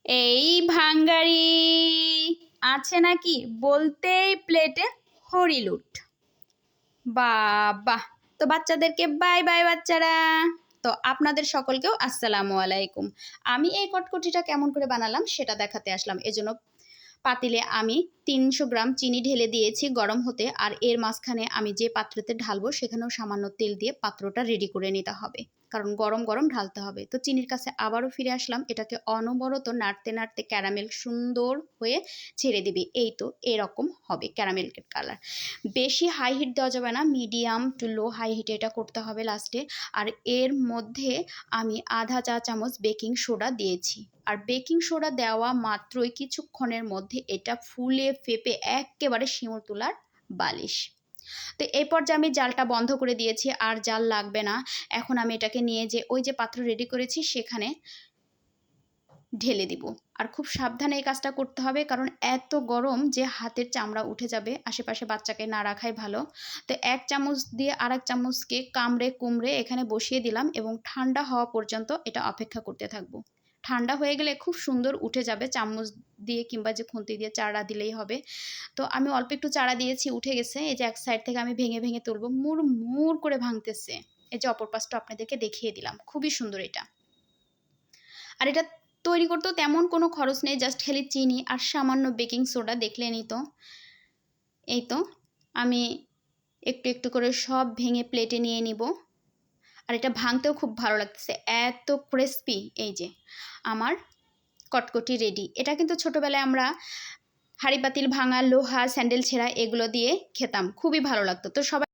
এই ভাঙ্গারি আছে নাকি বলতেই প্লেটে হরিলুট। বাহ, তো বাচ্চাদেরকে বাই বাই বাচ্চারা। তো আপনাদের সকলকেও আসসালামু আলাইকুম। আমি এই কটকটিটা কেমন করে বানালাম সেটা দেখাতে আসলাম। এজন্য পাতিলে আমি 300 গ্রাম চিনি ঢেলে দিয়েছি গরম হতে, আর এর মাঝখানে আমি যে পাত্রতে ঢালবো সেখানেও সামান্য তেল দিয়ে পাত্রটা রেডি করে নিতে হবে, কারণ গরম গরম ঢালতে হবে। তো চিনির কাছে আবারও ফিরে আসলাম, এটাকে অনবরত নাড়তে নাড়তে ক্যারামেল সুন্দর হয়ে ছেড়ে দিবি। এই তো এরকম হবে ক্যারামেল কালার। বেশি হাই হিট দেওয়া যাবে না, মিডিয়াম টু লো হাই হিটে এটা করতে হবে লাস্টে। আর এর মধ্যে আমি আধা চা চামচ বেকিং সোডা দিয়েছি, আর বেকিং সোডা দেওয়া মাত্রই কিছুক্ষণের মধ্যে এটা ফুলে ফেপে একেবারে শিমুল তোলার বালিশ। তো এই পর্যায়ে আমি জালটা বন্ধ করে দিয়েছি, আর জাল লাগবে না। এখন আমি এটাকে নিয়ে যে ওই যে পাত্র রেডি করেছি সেখানে ঢেলে দিব। আর খুব সাবধানে এই কাজটা করতে হবে, কারণ এত গরম যে হাতের চামড়া উঠে যাবে। আশেপাশে বাচ্চাকে না রাখাই ভালো। তো 1 চামচ দিয়ে আর 1 চামচকে কামড়ে কুমড়ে এখানে বসিয়ে দিলাম, এবং ঠান্ডা হওয়া পর্যন্ত এটা অপেক্ষা করতে থাকবো। ঠান্ডা হয়ে গেলে খুব সুন্দর উঠে যাবে, চামচ দিয়ে কিংবা যে খুন্তি দিয়ে চাড়া দিলেই হবে। তো আমি অল্প একটু চাড়া দিয়েছি, উঠে গেছে। এই যে এক সাইড থেকে আমি ভেঙে ভেঙে তুলবো, মুড় মুড় করে ভাঙতেছে। এই যে অপর পাশটা আপনাদেরকে দেখিয়ে দিলাম, খুবই সুন্দর এটা। আর এটা তৈরি করতেও তেমন কোনো খরচ নেই, জাস্ট খালি চিনি আর সামান্য বেকিং সোডা, দেখলেনই তো। এই তো আমি একটু একটু করে সব ভেঙে প্লেটে নিয়ে নিব। আর এটা ভাঙতেও খুব ভালো লাগতেছে, এত ক্রিস্পি। এই যে আমার কটকটি রেডি। এটা কিন্তু ছোটোবেলায় আমরা হাঁড়ি পাতিল ভাঙা, লোহা, স্যান্ডেল ছেঁড়া এগুলো দিয়ে খেতাম, খুবই ভালো লাগতো। তো সবাই